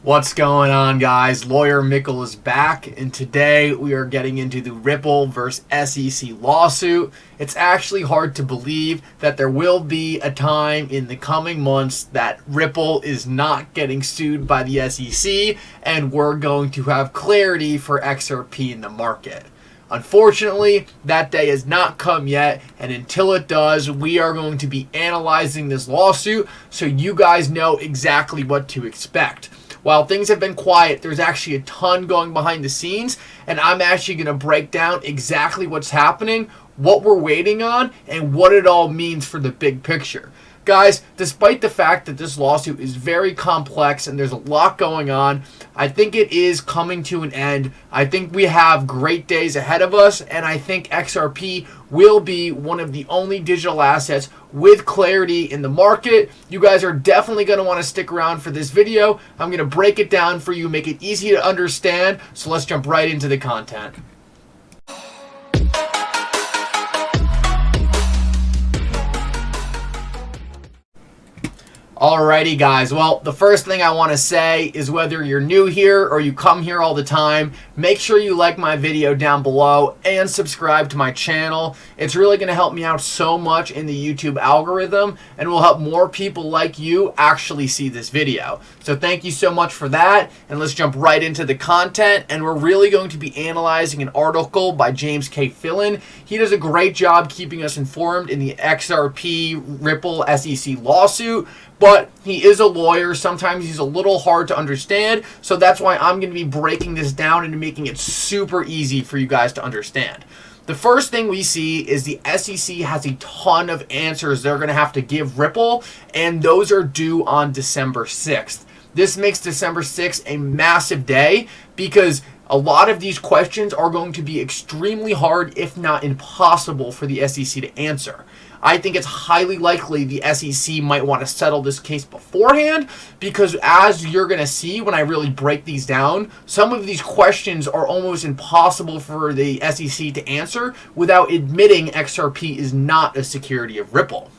What's going on, guys? Lawyer Mickle is back, and today we are getting into the Ripple versus SEC lawsuit. It's actually hard to believe that there will be a time in the coming months that Ripple is not getting sued by the SEC, and we're going to have clarity for XRP in the market. Unfortunately, that day has not come yet, and until it does, we are going to be analyzing this lawsuit so you guys know exactly what to expect. While things have been quiet, there's actually a ton going behind the scenes, and I'm actually going to break down exactly what's happening, what we're waiting on, and what it all means for the big picture. Guys, despite the fact that this lawsuit is very complex and there's a lot going on, I think it is coming to an end. I think we have great days ahead of us, and I think XRP will be one of the only digital assets with clarity in the market. You guys are definitely going to want to stick around for this video. I'm going to break it down for you, make it easy to understand, so let's jump right into the content. Alrighty guys, well, the first thing I want to say is whether you're new here or you come here all the time, make sure you like my video down below and subscribe to my channel. It's really going to help me out so much in the YouTube algorithm and will help more people like you actually see this video. So thank you so much for that, and let's jump right into the content. And we're really going to be analyzing an article by James K. Fillon. He does a great job keeping us informed in the XRP Ripple SEC lawsuit. But he is a lawyer. Sometimes he's a little hard to understand. So that's why I'm going to be breaking this down and making it super easy for you guys to understand. The first thing we see is the SEC has a ton of answers they're going to have to give Ripple, and those are due on December 6th. This makes December 6th a massive day because a lot of these questions are going to be extremely hard, if not impossible, for the SEC to answer. I think it's highly likely the SEC might want to settle this case beforehand because, as you're going to see when I really break these down, some of these questions are almost impossible for the SEC to answer without admitting XRP is not a security of Ripple.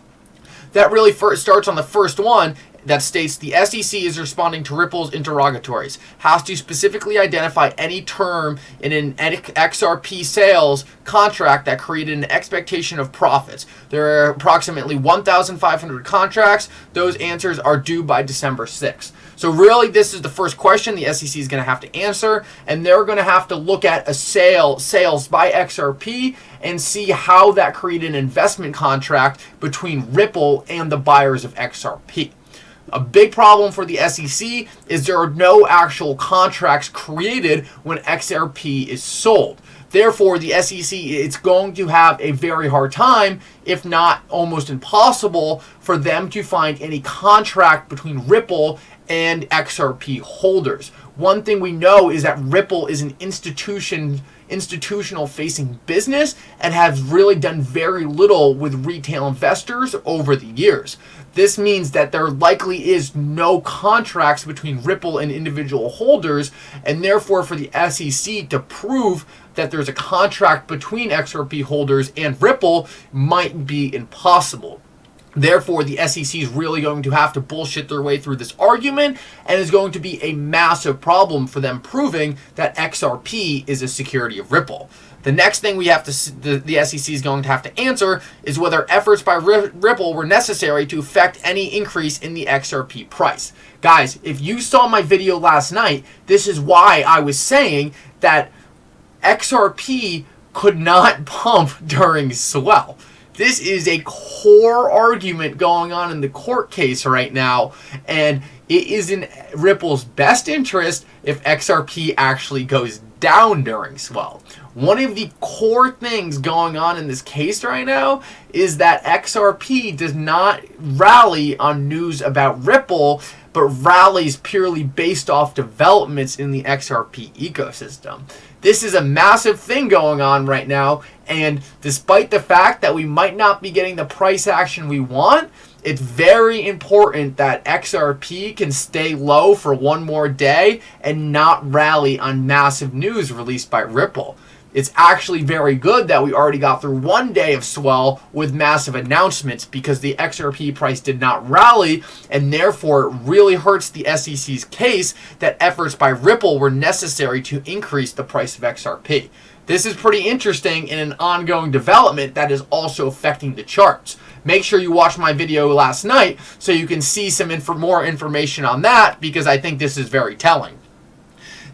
That really first starts on the first one that states the SEC is responding to Ripple's interrogatories, has to specifically identify any term in an XRP sales contract that created an expectation of profits. There are approximately 1,500 contracts. Those answers are due by December 6th. So really, this is the first question the SEC is going to have to answer, and they're going to have to look at a sales by XRP and see how that created an investment contract between Ripple and the buyers of XRP. A big problem for the SEC is there are no actual contracts created when XRP is sold. Therefore, the SEC is going to have a very hard time, if not almost impossible, for them to find any contract between Ripple and XRP holders. One thing we know is that Ripple is an institutional facing business and has really done very little with retail investors over the years. This means that there likely is no contracts between Ripple and individual holders, and therefore for the SEC to prove that there's a contract between XRP holders and Ripple might be impossible. Therefore, the SEC is really going to have to bullshit their way through this argument, and is going to be a massive problem for them proving that XRP is a security of Ripple. The next thing we have to, the SEC is going to have to answer is whether efforts by Ripple were necessary to affect any increase in the XRP price. Guys, if you saw my video last night, this is why I was saying that XRP could not pump during Swell. This is a core argument going on in the court case right now, and it is in Ripple's best interest if XRP actually goes down during Swell. One of the core things going on in this case right now is that XRP does not rally on news about Ripple, but rallies purely based off developments in the XRP ecosystem. This is a massive thing going on right now, and despite the fact that we might not be getting the price action we want, it's very important that XRP can stay low for one more day and not rally on massive news released by Ripple. It's actually very good that we already got through one day of swell with massive announcements, because the XRP price did not rally, and therefore it really hurts the SEC's case that efforts by Ripple were necessary to increase the price of XRP. This is pretty interesting in an ongoing development that is also affecting the charts. Make sure you watch my video last night so you can see some more information on that, because I think this is very telling.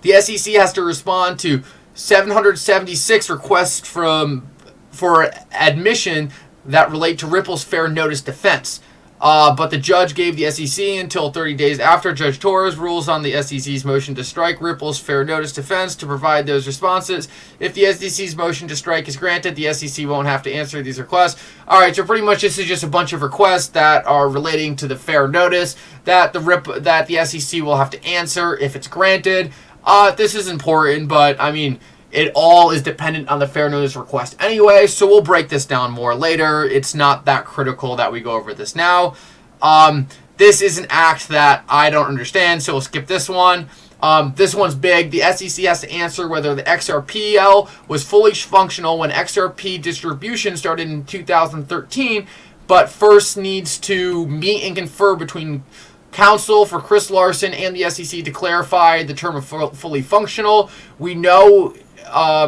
The SEC has to respond to 776 requests for admission that relate to Ripple's fair notice defense. But the judge gave the SEC until 30 days after Judge Torres rules on the SEC's motion to strike Ripple's fair notice defense to provide those responses. If the SEC's motion to strike is granted, the SEC won't have to answer these requests. Alright, so pretty much this is just a bunch of requests that are relating to the fair notice that the SEC will have to answer if it's granted. This is important, but I mean, it all is dependent on the fair notice request anyway, so we'll break this down more later. It's not that critical that we go over this now. This is an act that I don't understand, so we'll skip this one. This one's big. The SEC has to answer whether the XRPL was fully functional when XRP distribution started in 2013, but first needs to meet and confer between counsel for Chris Larson and the SEC to clarify the term of fully functional. We know,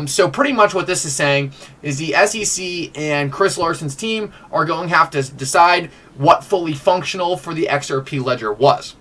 so pretty much what this is saying is the SEC and Chris Larson's team are going to have to decide what fully functional for the XRP ledger was.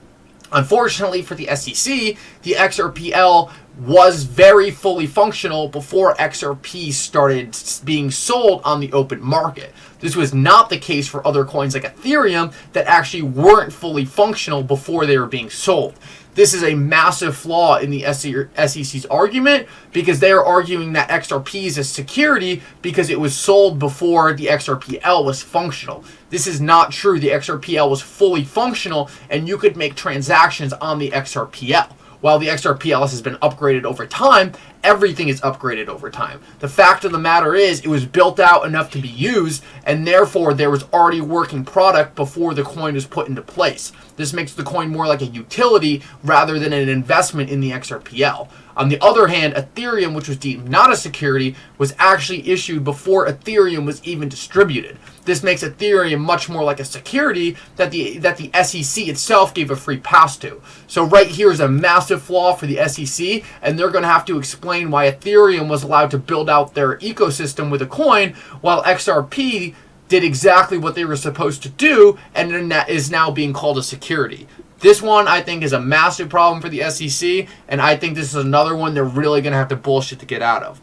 Unfortunately for the SEC, the XRPL was very fully functional before XRP started being sold on the open market. This was not the case for other coins like Ethereum that actually weren't fully functional before they were being sold. This is a massive flaw in the SEC's argument, because they are arguing that XRP is a security because it was sold before the XRPL was functional. This is not true. The XRPL was fully functional, and you could make transactions on the XRPL. While the XRPL has been upgraded over time, everything is upgraded over time. The fact of the matter is, it was built out enough to be used, and therefore there was already working product before the coin was put into place. This makes the coin more like a utility rather than an investment in the XRPL. On the other hand, Ethereum, which was deemed not a security, was actually issued before Ethereum was even distributed. This makes Ethereum much more like a security that the SEC itself gave a free pass to. So right here is a massive flaw for the SEC, and they're going to have to explain why Ethereum was allowed to build out their ecosystem with a coin, while XRP did exactly what they were supposed to do, and then that is now being called a security. This one, I think, is a massive problem for the SEC, and I think this is another one they're really going to have to bullshit to get out of.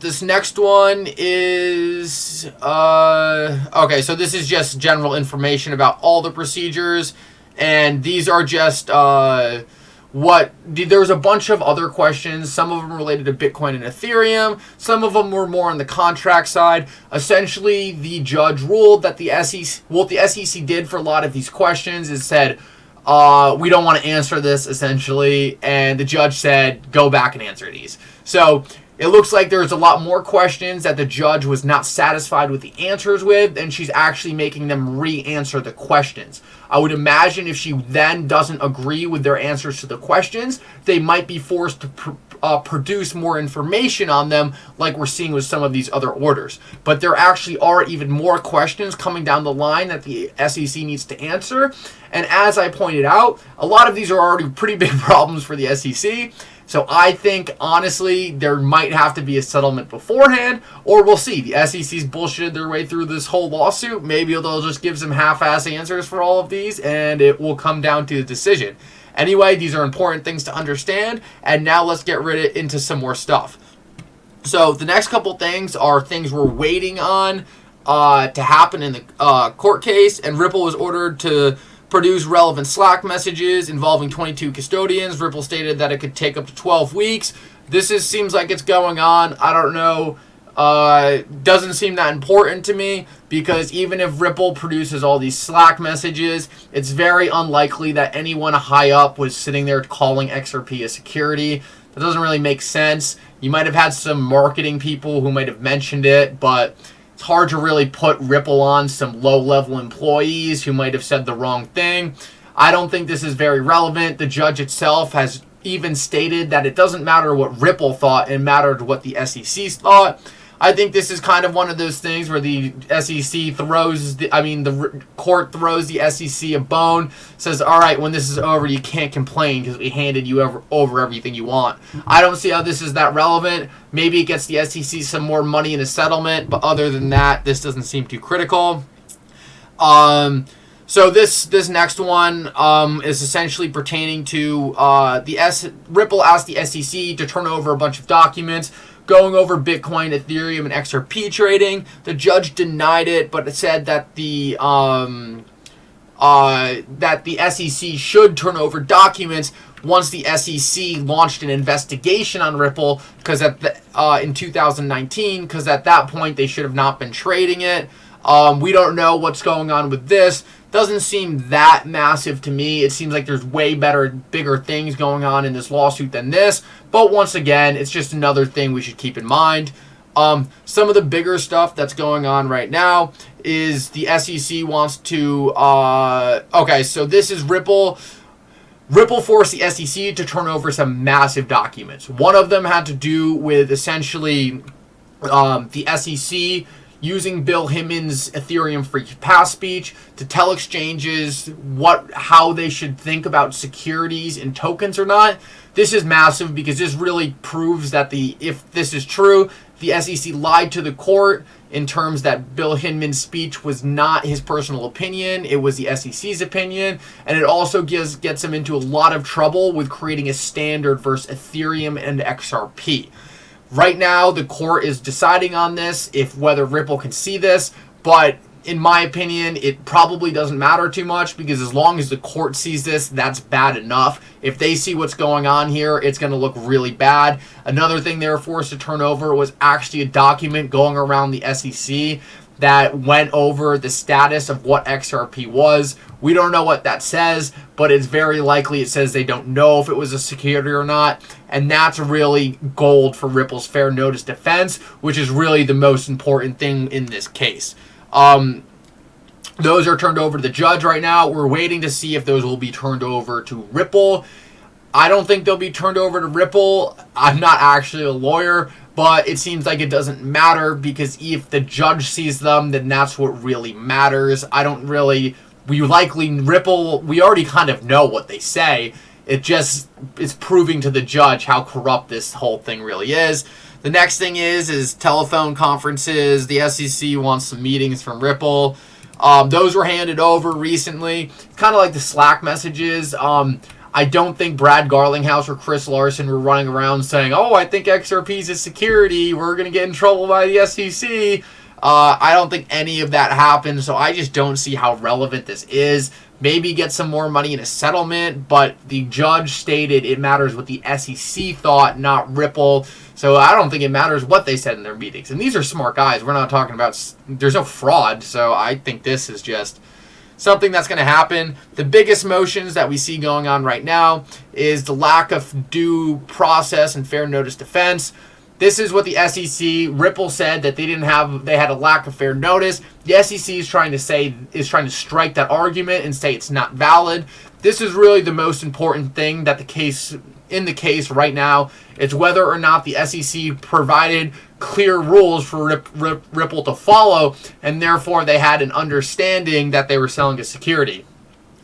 This next one is, okay, so this is just general information about all the procedures, and these are just, there's a bunch of other questions. Some of them related to Bitcoin and Ethereum. Some of them were more on the contract side. Essentially, the judge ruled that the SEC, what the SEC did for a lot of these questions is said, we don't want to answer this, essentially, and the judge said, go back and answer these. So it looks like there's a lot more questions that the judge was not satisfied with the answers with, and she's actually making them re-answer the questions. I would imagine if she then doesn't agree with their answers to the questions, they might be forced to produce more information on them, like we're seeing with some of these other orders. But there actually are even more questions coming down the line that the SEC needs to answer. And as I pointed out, a lot of these are already pretty big problems for the SEC. So I think, honestly, there might have to be a settlement beforehand, or we'll see. The SEC's bullshitted their way through this whole lawsuit. Maybe they'll just give some half-ass answers for all of these, and it will come down to the decision. Anyway, these are important things to understand, and now let's get into some more stuff. So the next couple things are things we're waiting on to happen in the court case, and Ripple was ordered to produce relevant Slack messages involving 22 custodians. Ripple stated that it could take up to 12 weeks. This seems like it's going on. I don't know. Doesn't seem that important to me, because even if Ripple produces all these Slack messages, it's very unlikely that anyone high up was sitting there calling XRP a security. That doesn't really make sense. You might have had some marketing people who might have mentioned it, but it's hard to really put Ripple on some low-level employees who might have said the wrong thing. I don't think this is very relevant. The judge itself has even stated that it doesn't matter what Ripple thought, it mattered what the SEC thought. I think this is kind of one of those things where the SEC throws, the court throws the SEC a bone, says, all right, when this is over, you can't complain because we handed you over everything you want. I don't see how this is that relevant. Maybe it gets the SEC some more money in a settlement, but other than that, this doesn't seem too critical. So this next one is essentially pertaining to Ripple asked the SEC to turn over a bunch of documents going over Bitcoin, Ethereum, and XRP trading. The judge denied it, but it said that the SEC should turn over documents once the SEC launched an investigation on Ripple because in 2019, because at that point they should have not been trading it. We don't know what's going on with this. Doesn't seem that massive to me. It seems like there's way bigger things going on in this lawsuit than this. But once again, it's just another thing we should keep in mind. Some of the bigger stuff that's going on right now is the SEC wants to... okay, so this is Ripple. Ripple forced the SEC to turn over some massive documents. One of them had to do with essentially the SEC using Bill Himmon's Ethereum free pass speech to tell exchanges how they should think about securities and tokens or not. This is massive because this really proves that if this is true, the SEC lied to the court in terms that Bill Himmon's speech was not his personal opinion, it was the SEC's opinion, and it also gets him into a lot of trouble with creating a standard versus Ethereum and XRP. Right now, the court is deciding on this, whether Ripple can see this, but in my opinion, it probably doesn't matter too much because as long as the court sees this, that's bad enough. If they see what's going on here, it's going to look really bad. Another thing they were forced to turn over was actually a document going around the SEC that went over the status of what XRP was. We don't know what that says, but it's very likely it says they don't know if it was a security or not. And that's really gold for Ripple's fair notice defense, which is really the most important thing in this case. Those are turned over to the judge right now. We're waiting to see if those will be turned over to Ripple. I don't think they'll be turned over to Ripple. I'm not actually a lawyer, but it seems like it doesn't matter because if the judge sees them, then that's what really matters. Ripple, we already kind of know what they say. It's proving to the judge how corrupt this whole thing really is. The next thing is telephone conferences. The SEC wants some meetings from Ripple. Those were handed over recently. Kind of like the Slack messages. I don't think Brad Garlinghouse or Chris Larson were running around saying, oh, I think XRP is a security. We're going to get in trouble by the SEC. I don't think any of that happened, so I just don't see how relevant this is. Maybe get some more money in a settlement, but the judge stated it matters what the SEC thought, not Ripple. So I don't think it matters what they said in their meetings. And these are smart guys. We're not talking about... There's no fraud, so I think this is just something that's going to happen. The biggest motions that we see going on right now is the lack of due process and fair notice defense. This is what the SEC, Ripple said that they had a lack of fair notice. The SEC is trying to strike that argument and say it's not valid. This is really the most important thing that in the case right now. It's whether or not the SEC provided clear rules for Ripple to follow, and therefore they had an understanding that they were selling a security.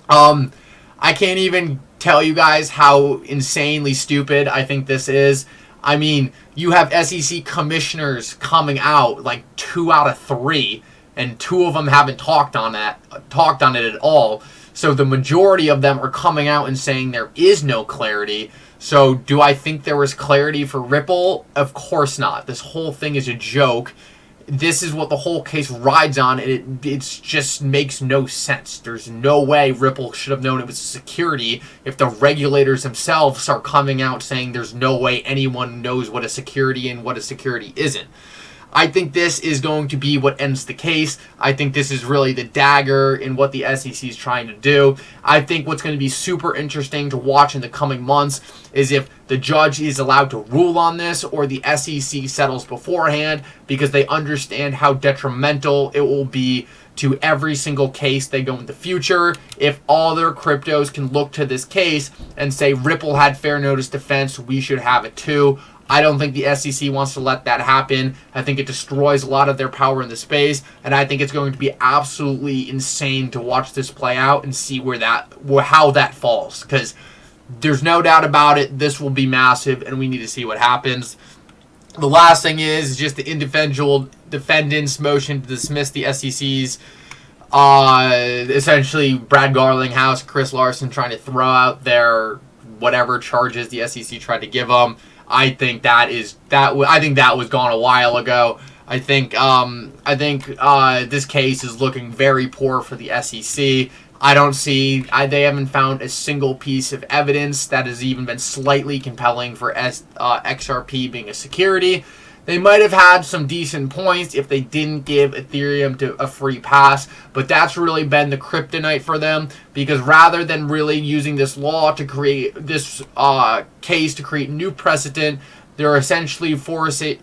I can't even tell you guys how insanely stupid I think this is. I mean, you have SEC commissioners coming out, like 2 out of 3, and 2 of them haven't talked on it at all. So the majority of them are coming out and saying there is no clarity. So do I think there was clarity for Ripple? Of course not. This whole thing is a joke. This is what the whole case rides on, and it just makes no sense. There's no way Ripple should have known it was a security if the regulators themselves are coming out saying there's no way anyone knows what a security and what a security isn't. I think this is going to be what ends the case. I think this is really the dagger in what the SEC is trying to do. I think what's going to be super interesting to watch in the coming months is if the judge is allowed to rule on this or the SEC settles beforehand because they understand how detrimental it will be to every single case they go in the future. If all their cryptos can look to this case and say Ripple had fair notice defense, we should have it too. I don't think the SEC wants to let that happen. I think it destroys a lot of their power in the space, and I think it's going to be absolutely insane to watch this play out and see how that falls, because there's no doubt about it, this will be massive, and we need to see what happens. The last thing is just the individual defendants' motion to dismiss the SEC's essentially Brad Garlinghouse, Chris Larson trying to throw out their whatever charges the SEC tried to give them. I think that was gone a while ago. I think this case is looking very poor for the SEC. They haven't found a single piece of evidence that has even been slightly compelling for XRP being a security. They might have had some decent points if they didn't give Ethereum a free pass, but that's really been the kryptonite for them, because rather than really using this law to create this case to create new precedent, they're essentially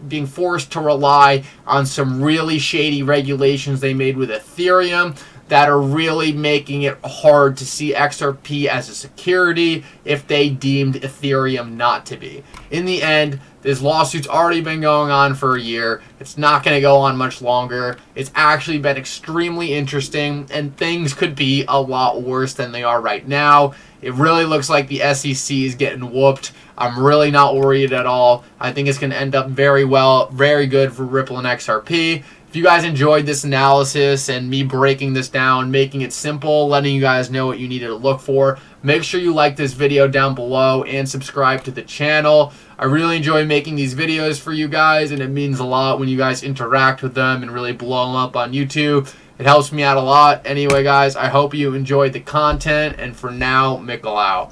being forced to rely on some really shady regulations they made with Ethereum that are really making it hard to see XRP as a security if they deemed Ethereum not to be. In the end, this lawsuit's already been going on for a year. It's not going to go on much longer. It's actually been extremely interesting, and things could be a lot worse than they are right now. It really looks like the SEC is getting whooped. I'm really not worried at all. I think it's going to end up very good for Ripple and XRP. If you guys enjoyed this analysis and me breaking this down, making it simple, letting you guys know what you needed to look for, make sure you like this video down below and subscribe to the channel. I really enjoy making these videos for you guys, and it means a lot when you guys interact with them and really blow them up on YouTube. It helps me out a lot. Anyway, guys, I hope you enjoyed the content, and for now, Mickle out.